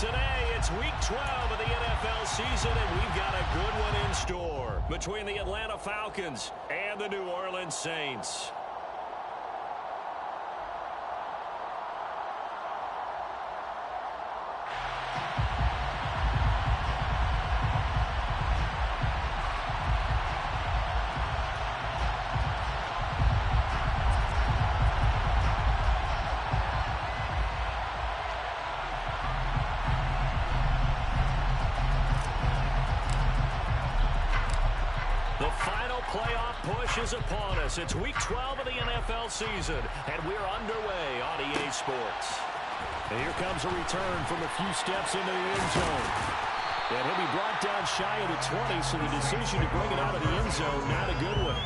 Today, it's Week 12 of the NFL season, and we've got a good one in store between the Atlanta Falcons and the New Orleans Saints. The final playoff push is upon us. It's Week 12 of the NFL season, and we're underway on EA Sports. And here comes a return from a few steps into the end zone. And he'll be brought down shy of the 20, so the decision to bring it out of the end zone, not a good one.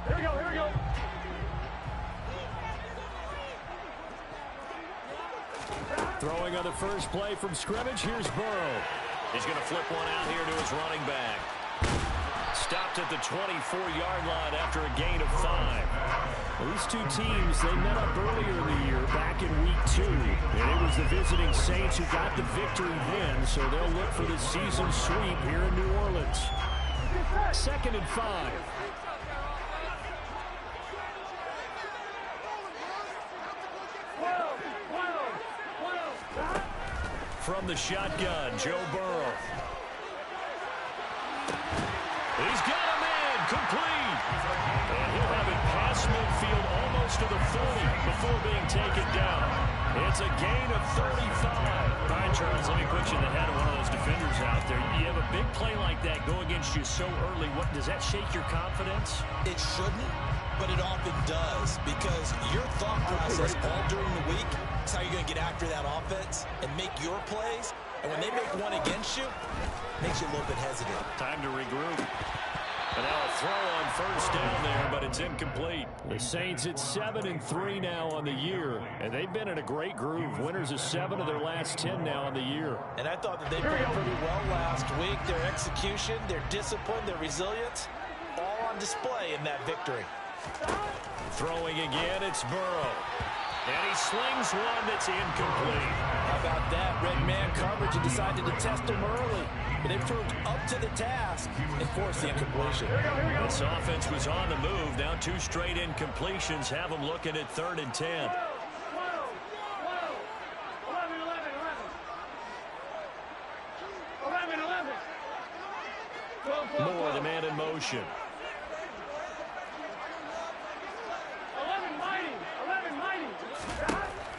Here we go. Throwing on the first play from scrimmage, here's Burrow. He's going to flip one out here to his running back. Stopped at the 24-yard line after a gain of 5. Well, these two teams, they met up earlier in the year, back in Week 2. And it was the visiting Saints who got the victory then, so they'll look for the season sweep here in New Orleans. 2nd and 5. From the shotgun, Joe Burrow. He's got a man, complete. And he'll have it past midfield almost to the 40 before being taken down. It's a gain of 35. All right, Charles, let me put you in the head of one of those defenders out there. You have a big play like that go against you so early. What does that shake your confidence? It shouldn't, but it often does, because your thought process all during the week is how you're going to get after that offense and make your plays. And when they make one against you, it makes you a little bit hesitant. Time to regroup. And now a throw on first down there, but it's incomplete. The Saints at 7-3 now on the year, and they've been in a great groove. Winners of 7 of their last 10 now on the year. And I thought that they played pretty well last week. Their execution, their discipline, their resilience, all on display in that victory. Throwing again, it's Burrow. And he slings one that's incomplete. How about that? Red man coverage and decided to test him early. But they proved up to the task and forced the incompletion. This offense was on the move. Now 2 straight incompletions have them looking at 3rd and 10. Moore, the man in motion.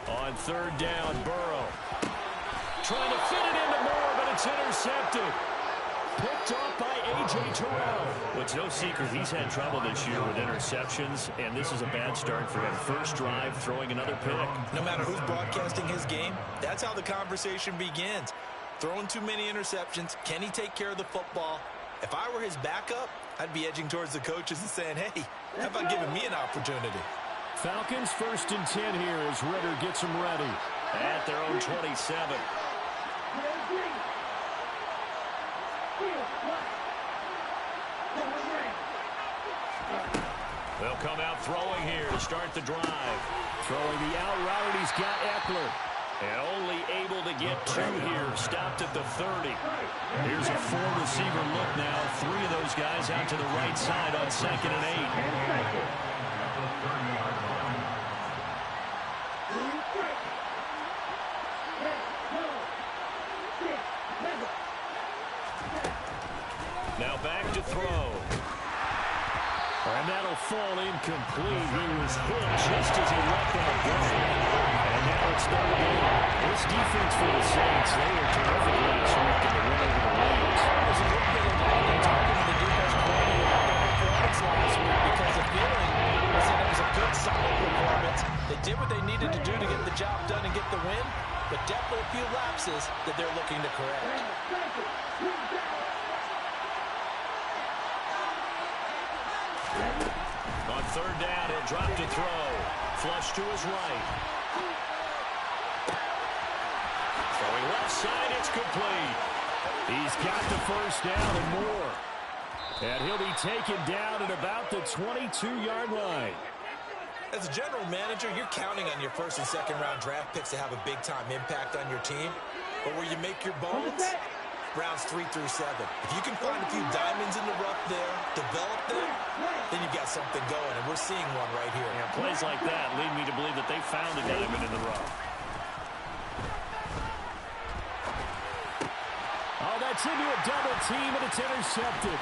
On 3rd down, Burrow. Trying to fit it into Moore, but it's intercepted. Picked off by A.J. Terrell. Well, it's no secret he's had trouble this year with interceptions, and this is a bad start for him. First drive, throwing another pick. No matter who's broadcasting his game, that's how the conversation begins. Throwing too many interceptions. Can he take care of the football? If I were his backup, I'd be edging towards the coaches and saying, hey, how about giving me an opportunity? Falcons 1st and 10 here as Ritter gets them ready. At their own 27. They'll come out throwing here to start the drive. Throwing the out route, and he's got Eckler. And only able to get 2 here. Stopped at the 30. Here's a 4-receiver look now. 3 of those guys out to the right side on 2nd and 8. Now back to throw. And that'll fall incomplete. He was hit just as he let that go. And now it's no good. This defense for the Saints, they were terrific last week in the win over the Rams. There's a little bit of talking to the defense coordinator about their performance last week, because the feeling was that it was a good, solid performance. They did what they needed to do to get the job done and get the win, but definitely a few lapses that they're looking to correct. On 3rd down, he'll drop to throw. Flush to his right. Throwing left side It's complete. He's got the first down and more. And he'll be taken down at about the 22-yard line. As a general manager, you're counting on your first and second round draft picks to have a big-time impact on your team. But where you make your bones, rounds 3 through 7. If you can find a few diamonds in the rough there, develop them, then you've got something going, and we're seeing one right here. Yeah, plays like that lead me to believe that they found a diamond in the rough. Oh, that's into a double team, and it's intercepted.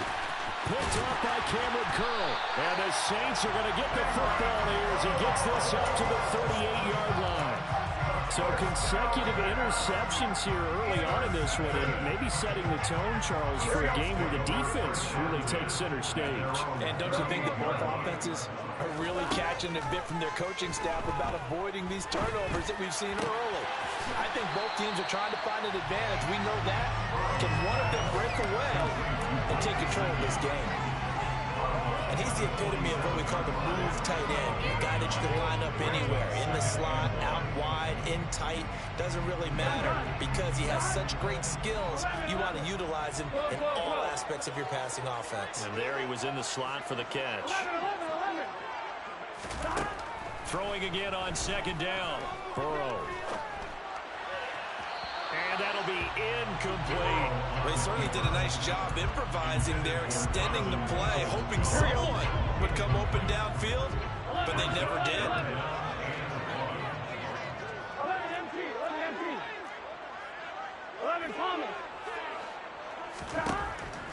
Picked off by Cameron Curl. And the Saints are going to get the football here as he gets this up to the 38-yard line. So consecutive interceptions here early on in this one, and maybe setting the tone, Charles, for a game where the defense really takes center stage. And don't you think that both offenses are really catching a bit from their coaching staff about avoiding these turnovers that we've seen early? I think both teams are trying to find an advantage. We know that. Can one of them break away and take control of this game? And he's the epitome of what we call the move tight end. A guy that you can line up anywhere, in the slot, out wide, in tight. Doesn't really matter because he has such great skills. You want to utilize him in all aspects of your passing offense. And there he was in the slot for the catch. Throwing again on second down. Burrow. And that'll be incomplete. They certainly did a nice job improvising there, extending the play, hoping someone would come open downfield, but they never did.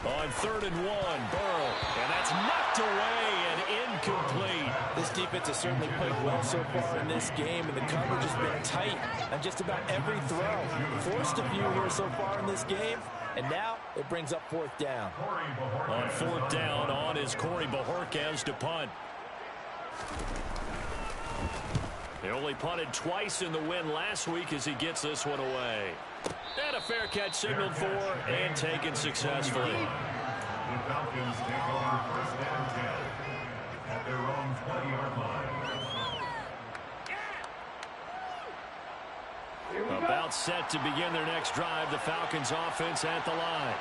On 3rd and 1, Burrow. And that's knocked away and incomplete. This defense has certainly played well so far in this game, and the coverage has been tight on just about every throw. Forced a few here so far in this game, and now it brings up 4th down. On 4th down, on is Corey Bojorquez to punt. He only punted twice in the win last week as he gets this one away. And a fair catch signaled for and taken successfully. The Falcons take over 1st and 10 at their own 20-yard line. About set to begin their next drive, the Falcons offense at the line.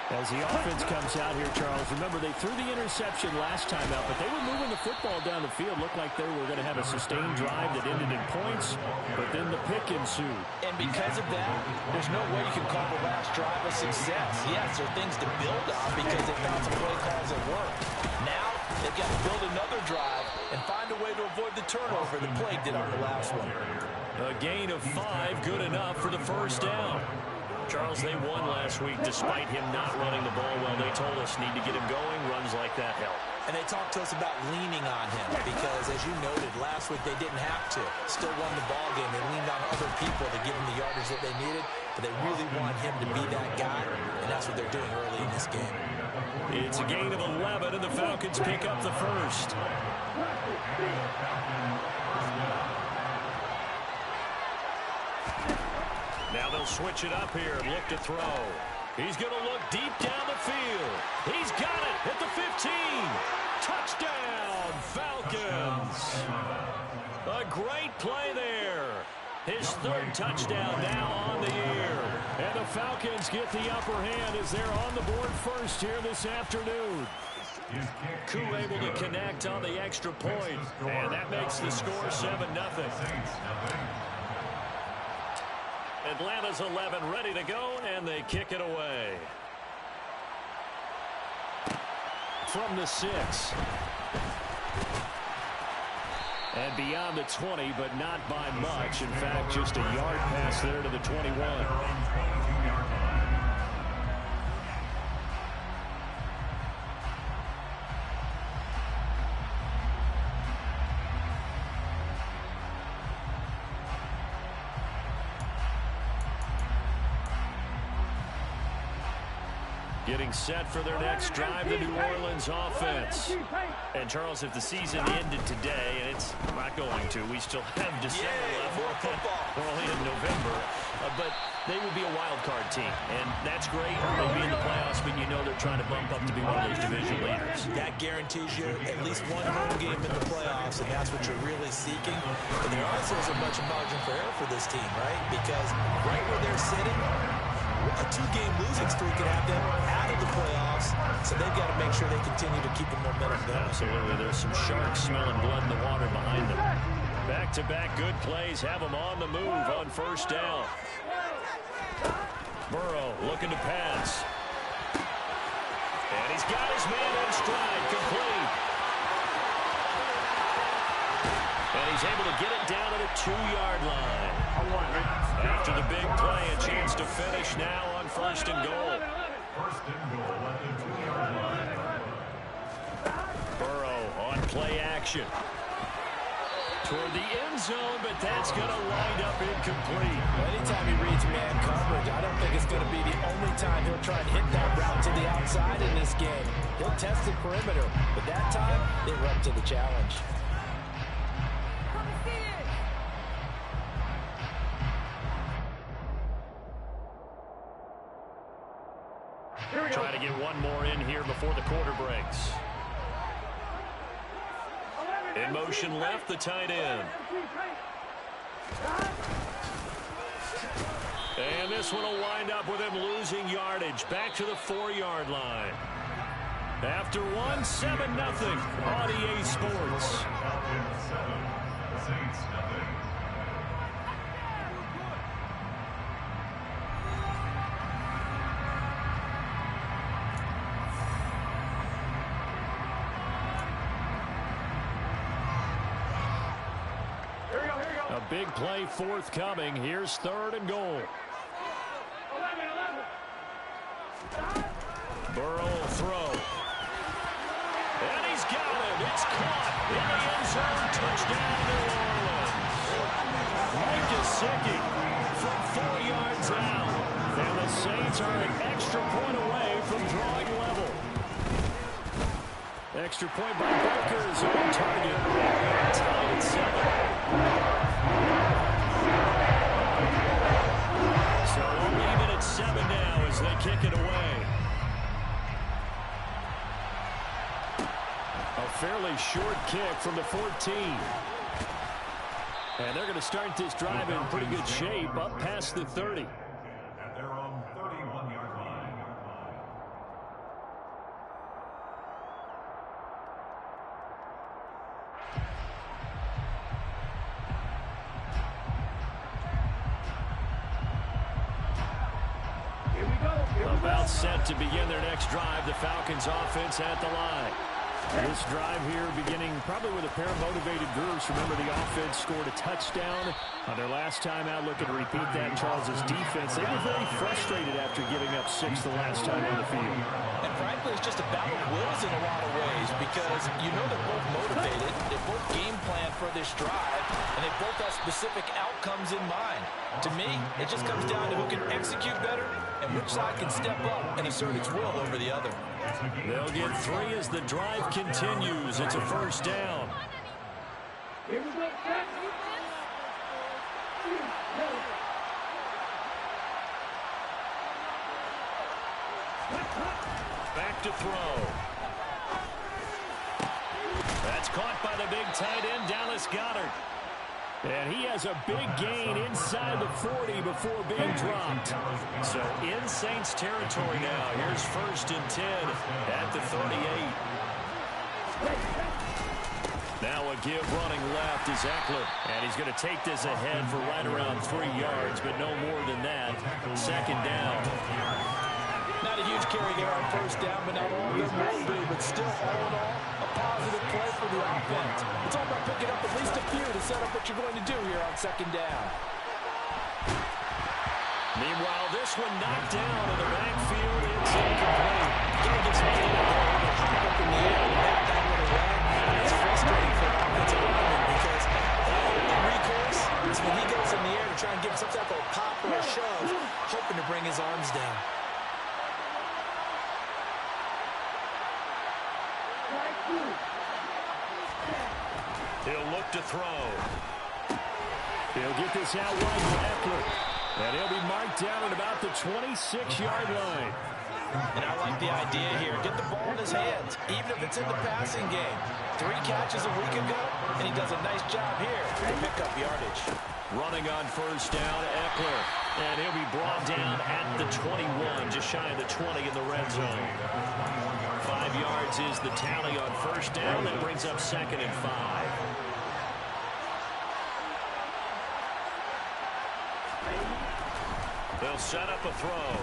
As the offense comes out here, Charles, remember they threw the interception last time out, but they were moving the football down the field. Looked like they were going to have a sustained drive that ended in points, but then the pick ensued. And because of that, there's no way you can call the last drive a success. Yes, there are things to build on because they found some play calls that work. Now, they've got to build another drive and find a way to avoid the turnover that plagued it on the last one. A gain of 5, good enough for the first down. Charles, they won last week despite him not running the ball well. They told us need to get him going. Runs like that help. And they talked to us about leaning on him because, as you noted, last week they didn't have to. Still won the ball game. They leaned on other people to give them the yardage that they needed, but they really want him to be that guy, and that's what they're doing early in this game. It's a gain of 11, and the Falcons pick up the first. Now they'll switch it up here and look to throw. He's going to look deep down the field. He's got it at the 15. Touchdown, Falcons. A great play there. His 3rd touchdown now on the year. And the Falcons get the upper hand as they're on the board first here this afternoon. Koo able to connect on the extra point. And that makes the score 7-0. Atlanta's 11 ready to go, and they kick it away. From the 6. And beyond the 20, but not by much. In fact, just a yard pass there to the 21. Getting set for their next drive, the New Orleans offense. And, Charles, if the season ended today, and it's not going to, we still have December left. More football. We're only in November. But they would be a wild card team, and that's great. They'll be in the playoffs, but you know they're trying to bump up to be one of those division leaders. That guarantees you at least one home game in the playoffs, and that's what you're really seeking. But there also is a bunch of margin for error for this team, right? Because right where they're sitting, A 2-game losing streak could have them out of the playoffs, so they've got to make sure they continue to keep the momentum going. Absolutely. There's some sharks smelling blood in the water behind them. Back-to-back good plays have them on the move on first down. Burrow looking to pass. And he's got his man in stride, complete. And he's able to get it down to the 2-yard line. After the big play, a chance to finish now on first and goal. First and goal at the 2-yard line. Burrow on play action. Toward the end zone, but that's going to wind up incomplete. Anytime he reads man coverage, I don't think it's going to be the only time he'll try and hit that route to the outside in this game. He'll test the perimeter, but that time, they were up to the challenge. Trying to get one more in here before the quarter breaks. In motion left, the tight end. And this one will wind up with him losing yardage. Back to the 4-yard line. After one, 7-0 on EA Sports. Falcons 7, Saints nothing. A big play forthcoming. Here's 3rd and goal. Burrow will throw. And he's got it. It's caught in the end zone. Touchdown, New Orleans. Mike Gesicki from 4 yards out. And the Saints are an extra point away from drawing level. Extra point by Booker is on target. Tied at 7. So we'll leave it at 7 now as they kick it away. A fairly short kick from the 14. And they're going to start this drive in pretty good shape up past the 30. At their own 31-yard line. About set to begin their next drive. The Falcons offense at the line. This drive here beginning probably with a pair of motivated groups. Remember, the offense scored a touchdown on their last time out. Looking to repeat that in Charles's defense. They were very frustrated after giving up 6 the last time on the field. And frankly, it's just a battle of wills in a lot of ways because you know they're both motivated. They both game plan for this drive, and they both have specific outcomes in mind. To me, it just comes down to who can execute better and which side can step up and assert its will over the other. They'll get 3 as the drive continues. It's a first down. Back to throw. That's caught by the big tight end, Dallas Goedert. And he has a big gain inside the 40 before being dropped. So in Saints territory now. Here's 1st and 10 at the 38. Now a give running left is Eckler. And he's going to take this ahead for right around 3 yards, but no more than that. 2nd down. Not a huge carry there on first down, but not all of them will be. But still, all in all, a positive play for the offense. It's all about picking up at least a few to set up what you're going to do here on 2nd down. Meanwhile, this one knocked down in the backfield. It's incomplete. Can't get something like that to hop up in the air and have that little rag. It's frustrating for an offensive lineman because the only recourse is when he goes in the air to try and give some type of pop or a shove, hoping to bring his arms down. He'll look to throw. He'll get this out wide to Eckler. And he'll be marked down at about the 26-yard line. And I like the idea here. Get the ball in his hands, even if it's in the passing game. 3 catches a week ago, and he does a nice job here to pick up yardage. Running on first down, Eckler. And he'll be brought down at the 21, just shy of the 20 in the red zone. 5 yards is the tally on first down. That brings up 2nd and 5. They'll set up a throw.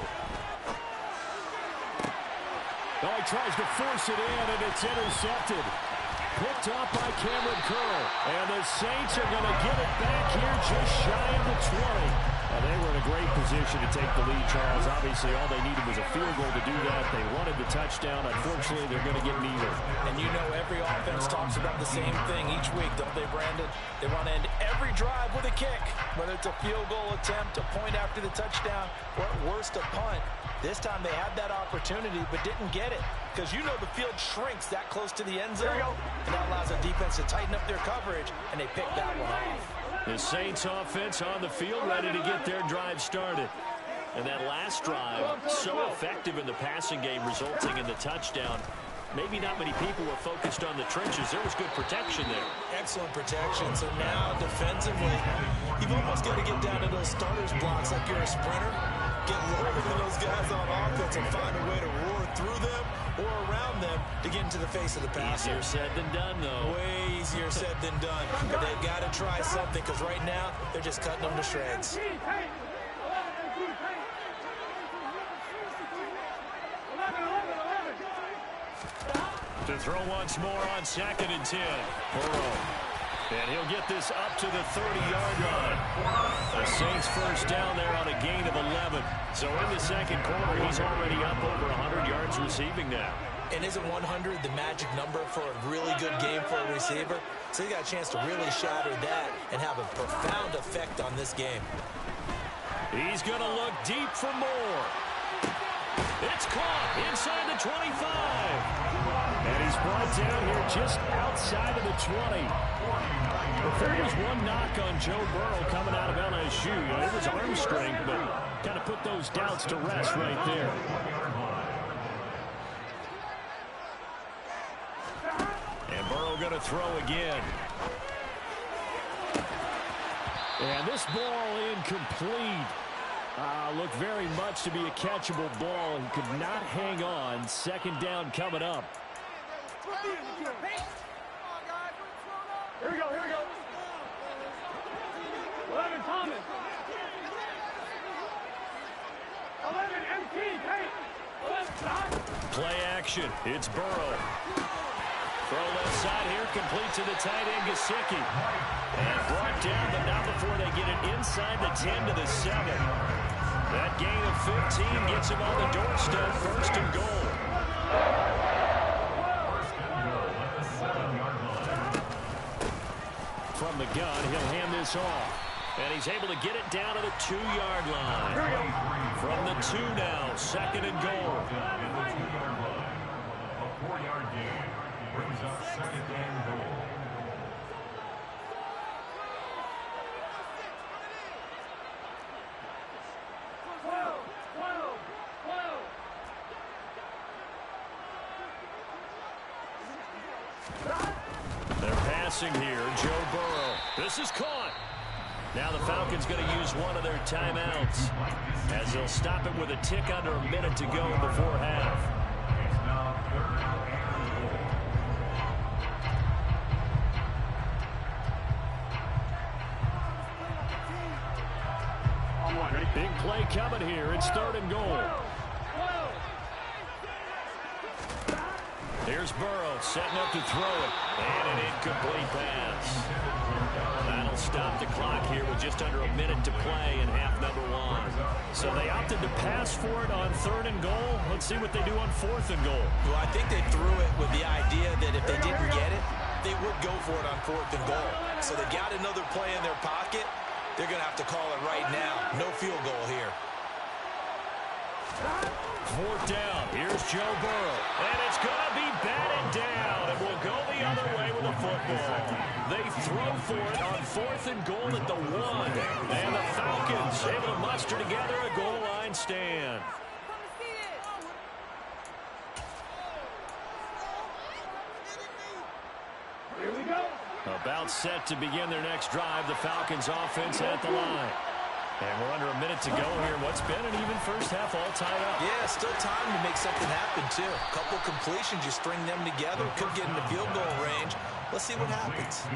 Oh, he tries to force it in, and it's intercepted. Picked off by Cameron Curl. And the Saints are going to get it back here just shy of the 20. They were in a great position to take the lead, Charles. Obviously, all they needed was a field goal to do that. They wanted the touchdown. Unfortunately, they're going to get neither. And you know every offense talks about the same thing each week, don't they, Brandon? They want to end every drive with a kick, whether it's a field goal attempt, a point after the touchdown, or at worst, a punt. This time they had that opportunity but didn't get it because you know the field shrinks that close to the end zone, and that allows the defense to tighten up their coverage, and they picked that one off. The Saints offense on the field ready to get their drive started. And that last drive, so effective in the passing game, resulting in the touchdown. Maybe not many people were focused on the trenches. There was good protection there. Excellent protection. So now defensively, you've almost got to get down to those starters blocks like you're a sprinter. Get lower than those guys on offense and find a way to roar through them or around them to get into the face of the passer. Easier said than done, though. Way easier said than done. But they've got to try something because right now they're just cutting them to shreds. To throw once more on 2nd and 10. Burrow. And he'll get this up to the 30-yard line. The Saints first down there on a gain of 11. So in the second quarter, he's already up over 100 yards receiving now. And isn't 100 the magic number for a really good game for a receiver? So he got a chance to really shatter that and have a profound effect on this game. He's going to look deep for more. It's caught inside the 25. And he's brought down here just outside of the 20. If there was one knock on Joe Burrow coming out of LSU, it was arm strength, but kind of put those doubts to rest right there. And Burrow going to throw again. And this ball incomplete. Looked very much to be a catchable ball and could not hang on. 2nd down coming up. Here we go, here we go. 11 Thomas. 11 MT, hey. 11 Tom. Play action. It's Burrow. Throw left side here, complete to the tight end, Gesicki. And brought down, but not before they get it inside the 10 to the 7. That gain of 15 gets him on the doorstep, 1st and goal. From the gun, he'll hand this off. And he's able to get it down to the 2-yard line. From the 2 now, 2nd and goal. A 4-yard gain brings up 2nd and goal. They're passing here, Joe Burrow. This is caught. Now the Falcons going to use one of their timeouts as they'll stop it with a tick under a minute to go before half. It's now 3rd and goal. Big play coming here. It's 3rd and goal. Here's Burrow setting up to throw it. And an incomplete pass. That'll stop the clock here with just under a minute to play in half number 1. So they opted to pass for it on 3rd and goal. Let's see what they do on 4th and goal. Well, I think they threw it with the idea that if they didn't get it, they would go for it on 4th and goal. So they got another play in their pocket. They're going to have to call it right now. No field goal here. 4th down. Here's Joe Burrow. And it's going to be batted down. And will go the other way with a football. They throw for it on 4th and goal at the 1. And the Falcons able to muster together a goal line stand. About set to begin their next drive. The Falcons offense at the line. And we're under a minute to go here. What's been an even first half all tied up? Yeah, still time to make something happen, too. A couple completions, you string them together. Could get into field goal range. Let's see what happens.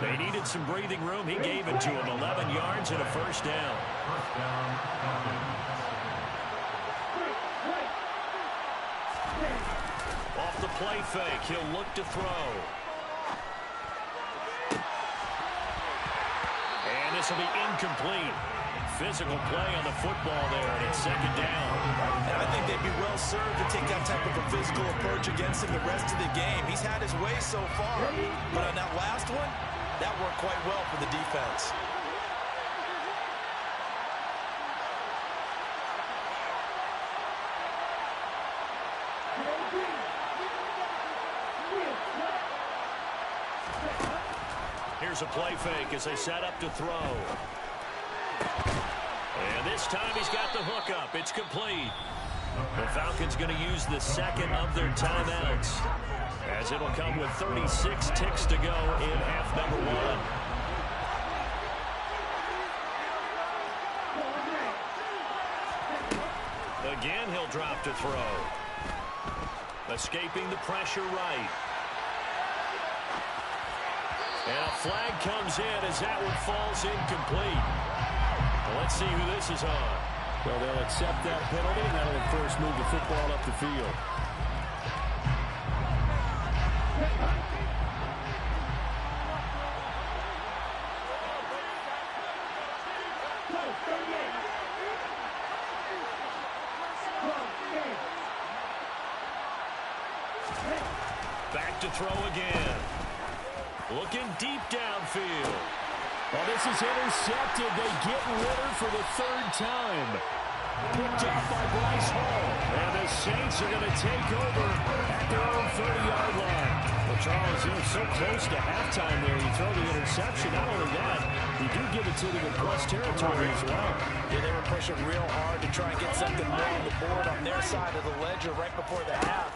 They needed some breathing room. He gave it to him. 11 yards and a first down. Off the play fake, he'll look to throw. And this will be incomplete. Physical play on the football there, and it's second down. And I think they'd be well served to take that type of a physical approach against him the rest of the game. He's had his way so far, but on that last one, that worked quite well for the defense. Here's a play fake as they set up to throw. And this time he's got the hook up. It's complete. The Falcons going to use the second of their timeouts, as it'll come with 36 ticks to go in half number one. Again, he'll drop to throw. Escaping the pressure right. And a flag comes in as that one falls incomplete. Well, let's see who this is on. Well, they'll accept that penalty, and that'll first move the football up the field. Back to throw again. Looking deep downfield. Well, this is intercepted. They get Ritter for the third time. Picked off by Bryce Hall. And the Saints are going to take over at their own 30-yard line. Well, Charles, you're so close to halftime there. You throw the interception. Not only that, you do give it to them in plus territory as well. Yeah, they were pushing real hard to try and get something more on the board on their side of the ledger right before the half.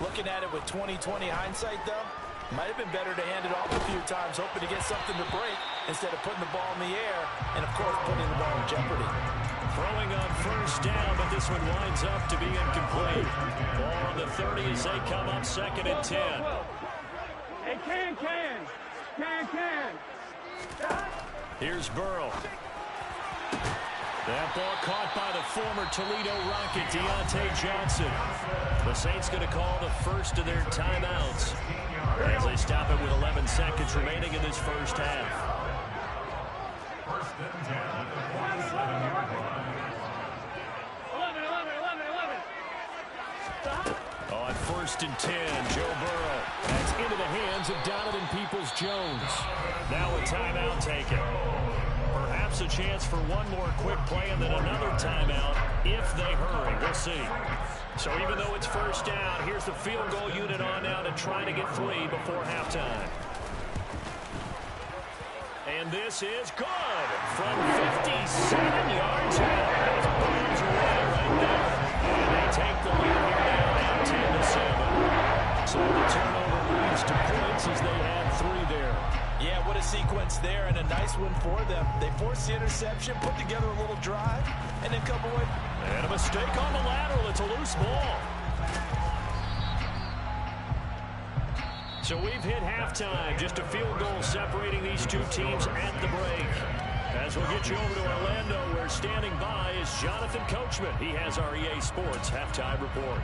Looking at it with 20/20 hindsight, though, might have been better to hand it off a few times, hoping to get something to break instead of putting the ball in the air and, of course, putting the ball in jeopardy. Throwing on first down, but this one winds up to be incomplete. Ball on the 30 as they come up second and 10. Hey, can. Here's Burrow. That ball caught by the former Toledo Rocket, Deontay Johnson. The Saints going to call the first of their timeouts as they stop it with 11 seconds remaining in this first half. First and 10 at the 47-yard line. 11. On first and 10, Joe Burrow. That's into the hands of Donovan Peoples-Jones. Now a timeout taken. Perhaps a chance for one more quick play and then another timeout if they hurry. We'll see. So even though it's first down, here's the field goal unit on now to try to get 3 before halftime. And this is good from 57 yards out. That's bombs away right there. And they take the lead here now at 10-7. So the turnover leads to points as they add 3 there. Yeah, what a sequence there, and a nice one for them. They forced the interception, put together a little drive, and then come away. And a mistake on the lateral. It's a loose ball. So we've hit halftime. Just a field goal separating these two teams at the break. As we'll get you over to Orlando, where standing by is Jonathan Coachman. He has our EA Sports halftime report.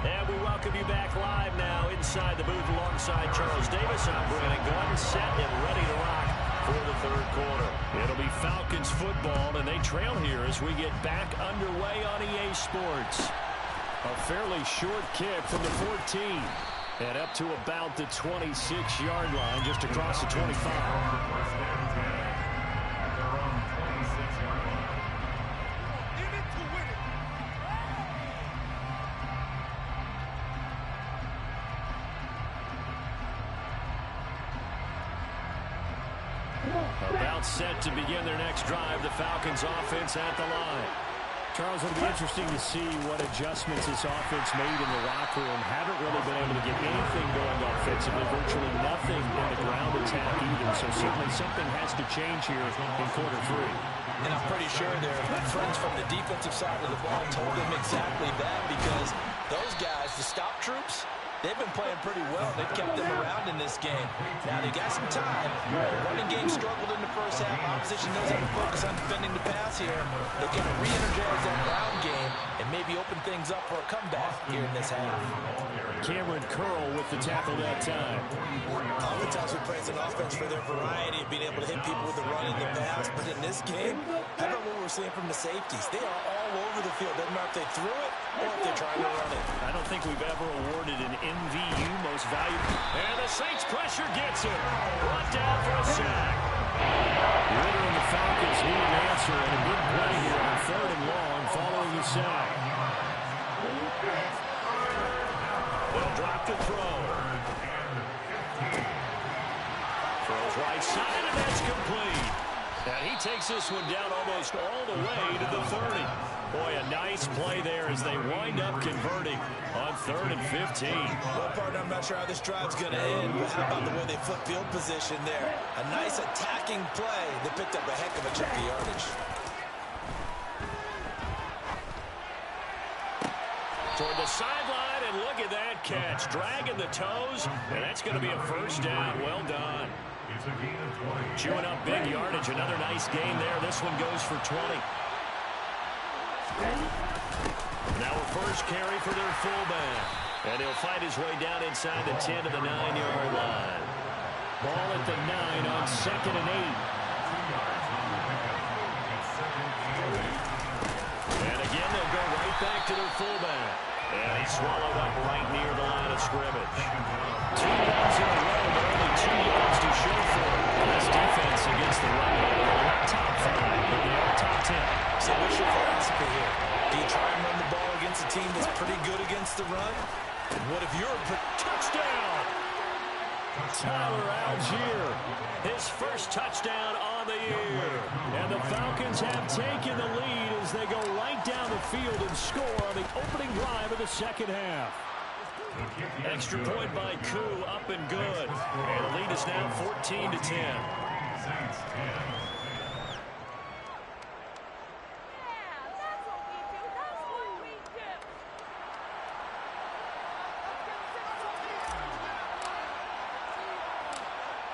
And we welcome you back live now inside the booth alongside Charles Davis. I'm Brandon Gordon, set and ready to rock for the third quarter. It'll be Falcons football, and they trail here as we get back underway on EA Sports. A fairly short kick from the 14. And up to about the 26-yard line, just across the 25. First and 10 at their own 26-yard line. About set to begin their next drive, the Falcons offense at the line. Charles, it'll be interesting to see what adjustments this offense made in the locker room. Haven't really been able to get anything going offensively, virtually nothing in the ground attack either. So certainly something has to change here in quarter three. And I'm pretty sure their friends from the defensive side of the ball told them exactly that, because those guys, the stop troops, they've been playing pretty well. They've kept them around in this game. Now, they got some time. The running game struggled in the first half. Opposition knows how to focus on defending the pass here. They've got to re-energize that ground game and maybe open things up for a comeback here in this half. Cameron Curl with the tackle that time. Oftentimes we praise an offense for their variety of being able to hit people with the run and the pass, but in this game, how about what we're seeing from the safeties? They are all over the field. Doesn't matter if they threw it or if they're trying to run it. I don't think we've ever awarded an MVU most valuable. And the Saints pressure gets him. Brought down for a sack. Ritter and the Falcons need an answer, and a big play here on 3rd and long following the sack. They'll drop the throw. Throws right side, and that's complete. And he takes this one down almost all the way to the 30. Boy, a nice play there as they wind up converting on 3rd and 15. Well, partner, I'm not sure how this drive's going to end, but how about the way they flip field position there? A nice attacking play. They picked up a heck of a chunk of yardage. Toward the sideline, and look at that catch. Dragging the toes, and that's going to be a first down. Well done. Chewing up big yardage. Another nice gain there. This one goes for 20. Now a first carry for their fullback. And he'll fight his way down inside the 10 to the 9-yard line. Ball at the 9 on 2nd and 8. And again, they'll go right back to their fullback. And he's swallowed up right near the line of scrimmage. 2 runs in a row, but only 2 yards to show for it. Best defense against the run. Top 5, but they are top 10. So what's your philosophy here? Do you try and run the ball against a team that's pretty good against the run? And what if you're a touchdown? Tyler Algier, his first touchdown on the year. And the Falcons have taken the lead as they go right down the field and score on the opening drive of the second half. Extra point by Koo, up and good. And the lead is now 14-10.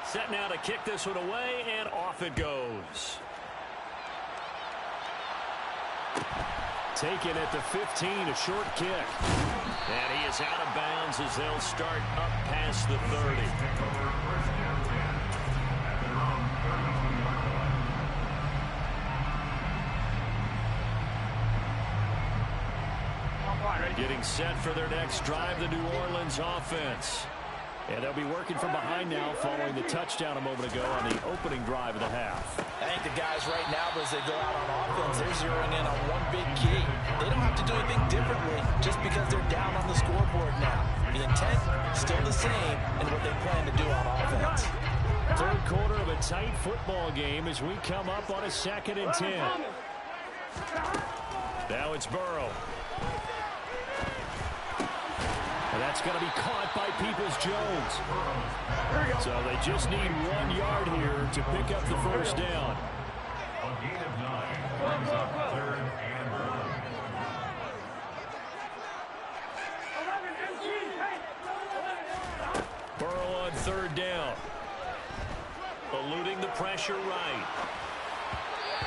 Set now to kick this one away, and off it goes. Taken at the 15, a short kick. And he is out of bounds as they'll start up past the 30. Getting set for their next drive, the New Orleans offense. And they'll be working from behind now following the touchdown a moment ago on the opening drive of the half. I think the guys right now, as they go out on offense, they're zeroing in on one big key. They don't have to do anything differently just because they're down on the scoreboard now. The intent, still the same, and what they plan to do on offense. Third quarter of a tight football game as we come up on a 2nd and 10. Now it's Burrow. And that's going to be caught by Peoples-Jones. So they just need 1 yard here to pick up the first down. A gain of 9 brings up 3rd and 1. Burrow on 3rd down. Eluding the pressure right.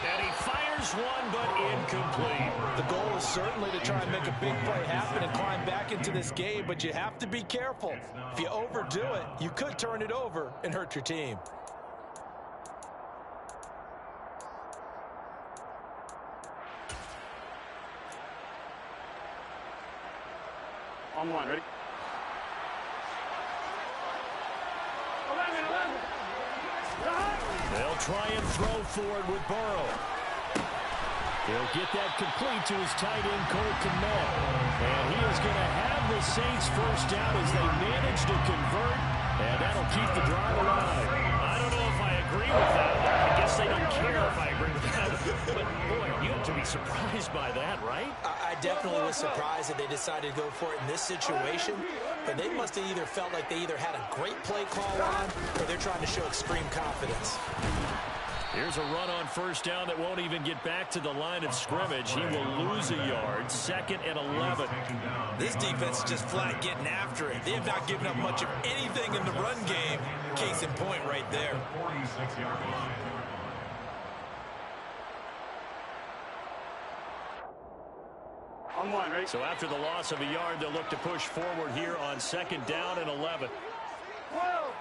And he fires one, but incomplete. The goal is certainly to try and make a big play happen and climb back into this game, but you have to be careful. If you overdo it, you could turn it over and hurt your team. On 1, ready? 11. They'll try and throw forward with Burrow. He'll get that complete to his tight end, Cole Kmet. And he is going to have the Saints first down as they manage to convert. And that'll keep the drive alive. I don't know if I agree with that. guess they don't care if I agree with that. But, boy, you have to be surprised by that, right? I definitely was surprised that they decided to go for it in this situation. But they must have either felt like they either had a great play call on or they're trying to show extreme confidence. Here's a run on first down that won't even get back to the line of scrimmage. He will lose a yard. 2nd and 11. This defense is just flat getting after it. They have not given up much of anything in the run game. Case in point right there. 46-yard line. On one, ready? So after the loss of a yard, they'll look to push forward here on 2nd down and 11. 12,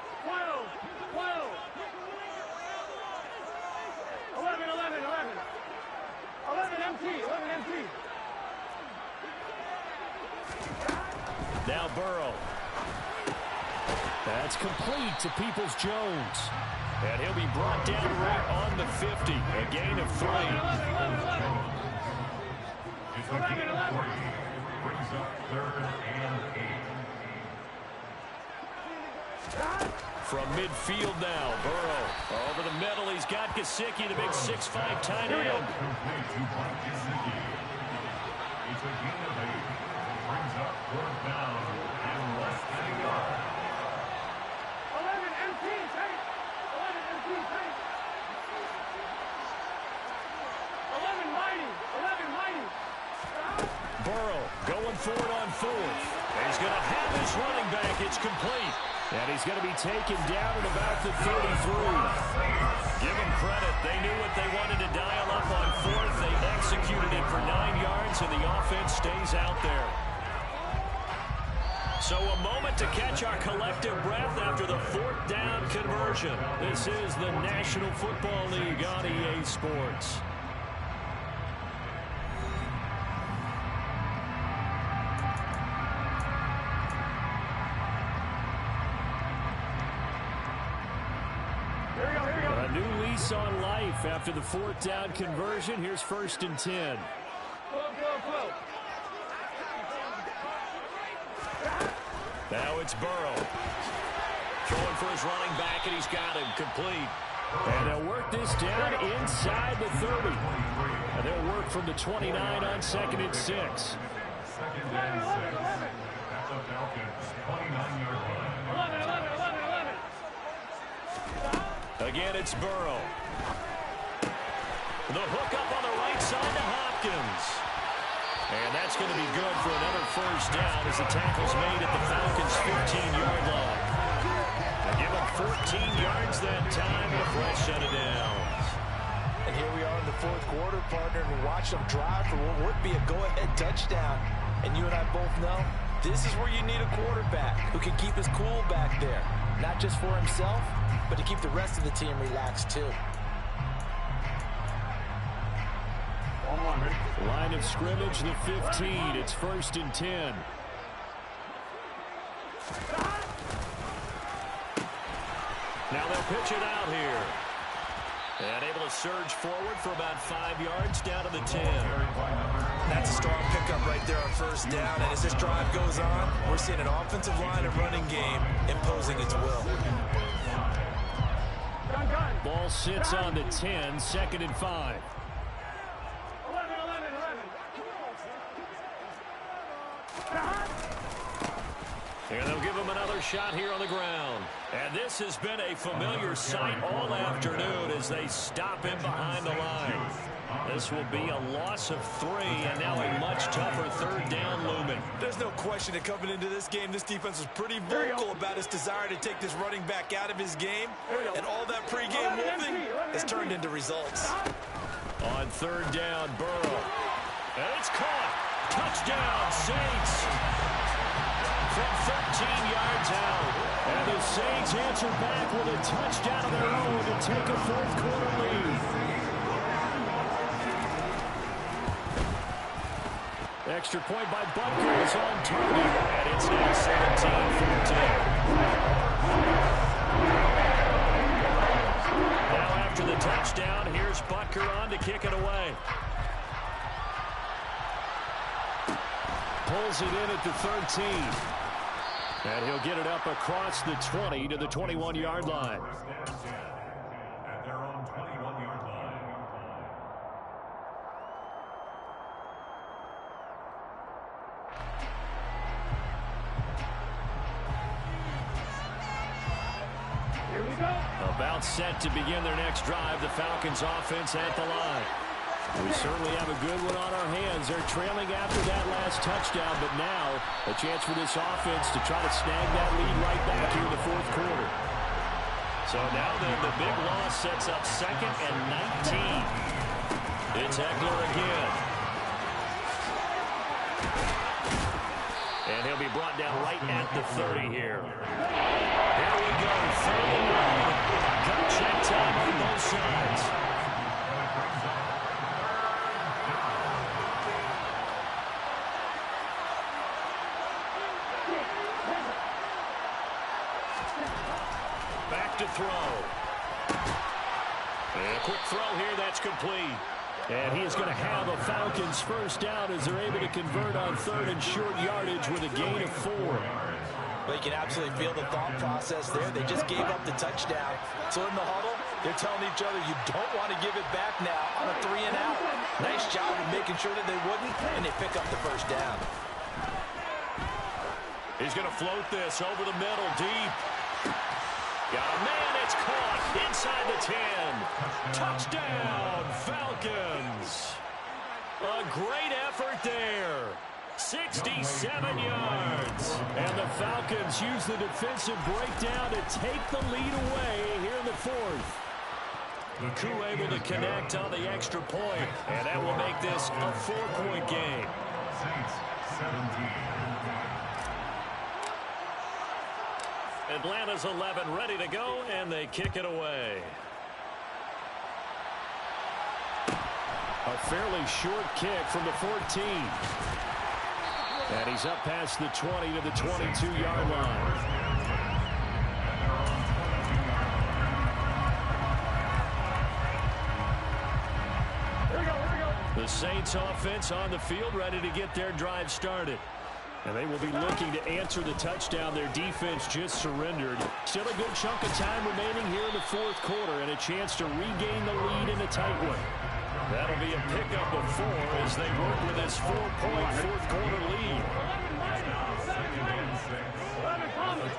11 MT. Now Burrow. That's complete to Peoples-Jones. And he'll be brought down right on the 50. A gain of 3. It's a gain of 3. Brings up 3rd and 8. From midfield now, Burrow. Over the middle, he's got Gesicki, the big 6'5" tight end. Complete to Mike Gesicki. It's a gain of 8. Brings up 4th down and less than a yard. 11 MT, tight. 11 MT, tight. 11 mighty. Burrow going forward on 4th. He's going to have his running back. It's complete. And he's going to be taken down at about the 33. Give them credit. They knew what they wanted to dial up on 4th. They executed it for 9 yards, and the offense stays out there. So a moment to catch our collective breath after the 4th down conversion. This is the National Football League on EA Sports. A new lease on life after the 4th down conversion. Here's 1st and 10. Now it's Burrow. Throwing for his running back, and he's got him complete. And they'll work this down inside the 30. And they'll work from the 29 on 2nd and 6. 2nd and 6. That's a Falcons 29-yard line. 11. Again, it's Burrow. The hook up on the right side to Hopkins. And that's going to be good for another 1st down as the tackle's made at the Falcons' 15-yard line. They give them 14 yards that time and a fresh set of downs. And here we are in the 4th quarter, partner, and we watch them drive for what would be a go-ahead touchdown. And you and I both know this is where you need a quarterback who can keep his cool back there. Not just for himself, but to keep the rest of the team relaxed too. Line of scrimmage, the 15. It's 1st and 10. Now they'll pitch it out here. And able to surge forward for about 5 yards down to the 10. That's a strong pickup right there on 1st down. And as this drive goes on, we're seeing an offensive line and running game imposing its will. Ball sits on the 10, 2nd and 5. 11. And they'll give him another shot here on the ground. And this has been a familiar sight all afternoon as they stop him behind the line. This will be a loss of 3, and now a much tougher 3rd down looming. There's no question that coming into this game, this defense was pretty vocal about its desire to take this running back out of his game. And all that pregame wolfing has turned into results. On 3rd down, Burrow. And it's caught. Touchdown, Saints. From 13 yards out. And the Saints answer back with a touchdown of their own to take a 4th quarter lead. Extra point by Butker is on target. And it's now 17-14. Now after the touchdown, here's Butker on to kick it away. Pulls it in at the 13. And he'll get it up across the 20 to the 21-yard line. At their own 21-yard Here we go. About set to begin their next drive, the Falcons offense at the line. We certainly have a good one on our hands. They're trailing after that last touchdown, but now a chance for this offense to try to snag that lead right back here in the fourth quarter. So now then, the big loss sets up 2nd and 19. It's Eckler again. And he'll be brought down right at the 30 here. Here we go, 3rd and 1. Got check time on both sides. Back to throw. And a quick throw here, that's complete. And he is going to have a Falcons first down as they're able to convert on 3rd and short yardage with a gain of 4. Well, you can absolutely feel the thought process there. They just gave up the touchdown. So in the huddle, they're telling each other, you don't want to give it back now on a 3 and out. Nice job of making sure that they wouldn't, and they pick up the first down. He's going to float this over the middle, deep. Got a man, it's caught inside the 10. Touchdown, Falcons. A great effort there. 67 yards. And the Falcons use the defensive breakdown to take the lead away here in the 4th. The Coup able to connect on the extra point, and that will make this a 4-point game. Saints 17. Atlanta's 11 ready to go, and they kick it away. A fairly short kick from the 14. And he's up past the 20 to the 22-yard line. The Saints offense on the field ready to get their drive started. And they will be looking to answer the touchdown their defense just surrendered. Still a good chunk of time remaining here in the fourth quarter and a chance to regain the lead in a tight one. That'll be a pickup of 4 as they work with this 4-point fourth quarter lead.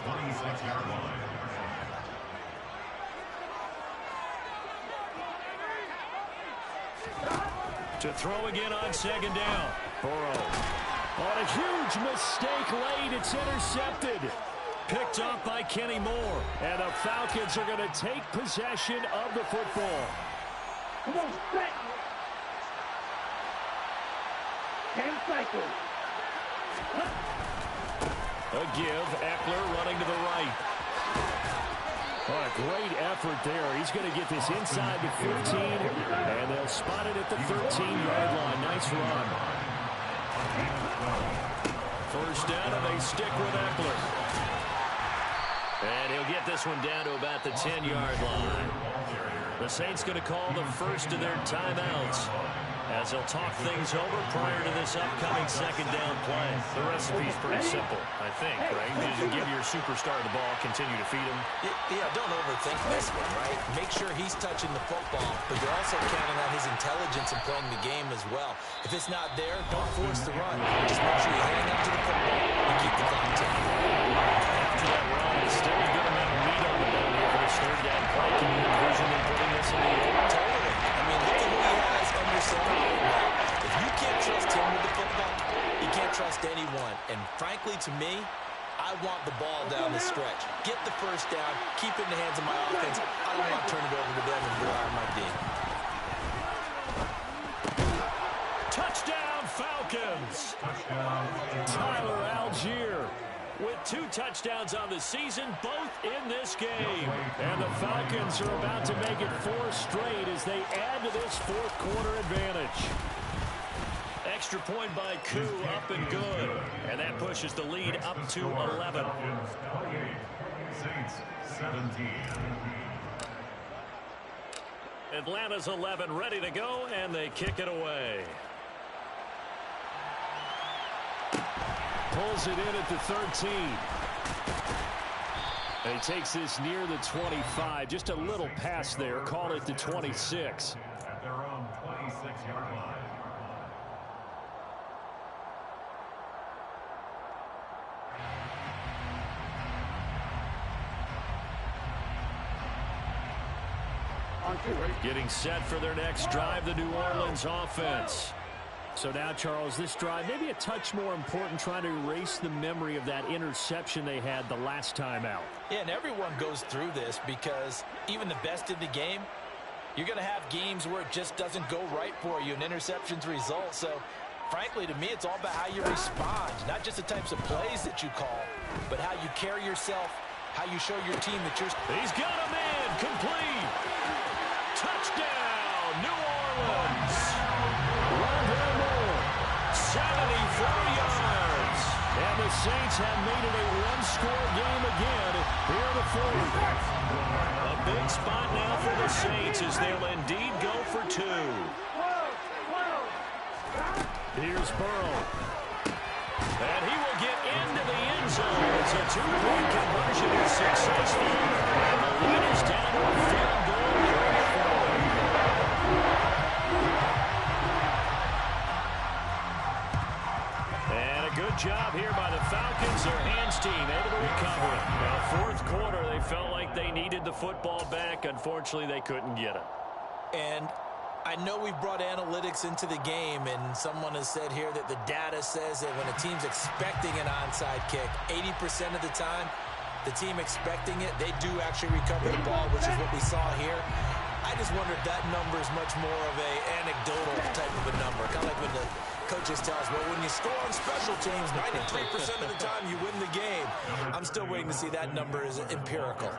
26-yard line. To throw again on 2nd down. Burrow. On a huge mistake late, it's intercepted. Picked off by Kenny Moore. And the Falcons are going to take possession of the football. Come on, set. 10 cycles. A give, Eckler running to the right. Oh, a great effort there. He's going to get this inside the 15, and they'll spot it at the 13-yard line. Nice run. First down, and they stick with Eckler. And he'll get this one down to about the 10-yard line. The Saints going to call the first of their timeouts as they'll talk things over prior to this upcoming 2nd down play. The recipe's pretty simple, I think, right? You just give your superstar the ball, continue to feed him. Yeah, don't overthink this one, right? Make sure he's touching the football, but you're also counting on his intelligence in playing the game as well. If it's not there, don't force the run. Just make sure you hang up to the football and keep the clock ticking. After that run, there's still a good amount of meat on the bone here for this 3rd down play. Can you envision them putting this in the air? Totally. I mean, look at who he has under center right now. If you can't trust him with the football, you can't trust anyone. And frankly, to me, I want the ball down the stretch. Get the first down, keep it in the hands of my offense. I don't want to turn it over to them and rely on my D. Touchdown, Falcons! Tyler Algier with 2 touchdowns on the season, both in this game. And the Falcons are about to make it 4 straight as they add to this fourth quarter advantage. Extra point by Coup, up and good. And that pushes the lead up to 11. Saints 17. Atlanta's 11 ready to go, and they kick it away. Pulls it in at the 13. And he takes this near the 25. Just a little pass there. Call it the 26. At their own 26-yard line. Getting set for their next drive, the New Orleans offense. So now, Charles, this drive maybe a touch more important, trying to erase the memory of that interception they had the last time out. Yeah, and everyone goes through this because even the best in the game, you're going to have games where it just doesn't go right for you, and interceptions result. So, frankly, to me, it's all about how you respond, not just the types of plays that you call, but how you carry yourself, how you show your team that you're... He's got him in. Complete. Touchdown, New Orleans. 74 yards. And the Saints have made it a one-score game again here in the fourth. A big spot now for the Saints as they'll indeed go for two. Here's Burrow. And he will get into the end zone. It's a two-point conversion is successful. And the lead is down to a field goal territory. And a good job here by the Falcons. Their hands team able to recover it. Now, fourth quarter, they felt like they needed the football back. Unfortunately, they couldn't get it. And I know we've brought analytics into the game, and someone has said here that the data says that when a team's expecting an onside kick, 80% of the time, the team expecting it, they do actually recover the ball, which is what we saw here. I just wonder if that number is much more of a anecdotal type of a number. Kind of like when the coaches tell us, well, when you score on special teams, 93% of the time you win the game. I'm still waiting to see that number is empirical.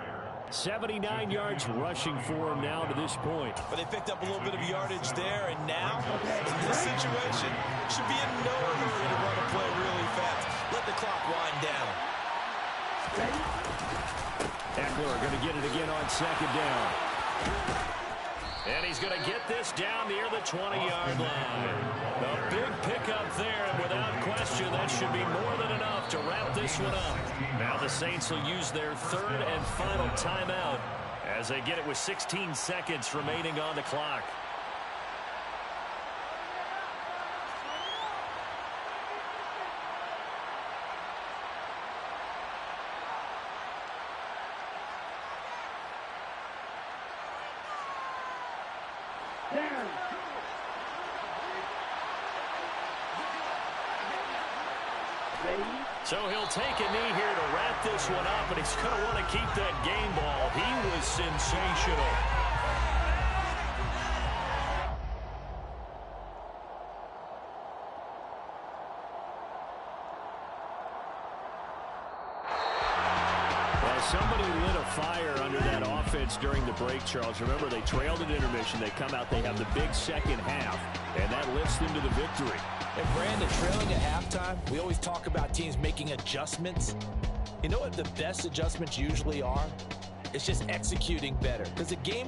79 yards rushing for him now to this point. But they picked up a little bit of yardage there, and now, in this situation, should be in no hurry to run a play really fast. Let the clock wind down. Eckler going to get it again on second down. And he's going to get this down near the 20-yard line. A big pickup there, and without question, that should be more than enough to wrap this one up. Now the Saints will use their third and final timeout as they get it with 16 seconds remaining on the clock. Down. So he'll take a knee here to wrap this one up, but he's going to want to keep that game ball. He was sensational. Somebody lit a fire under that offense during the break, Charles. Remember, they trailed at intermission. They come out, they have the big second half, and that lifts them to the victory. And Brandon, trailing at halftime, we always talk about teams making adjustments. You know what the best adjustments usually are? It's just executing better. Because the game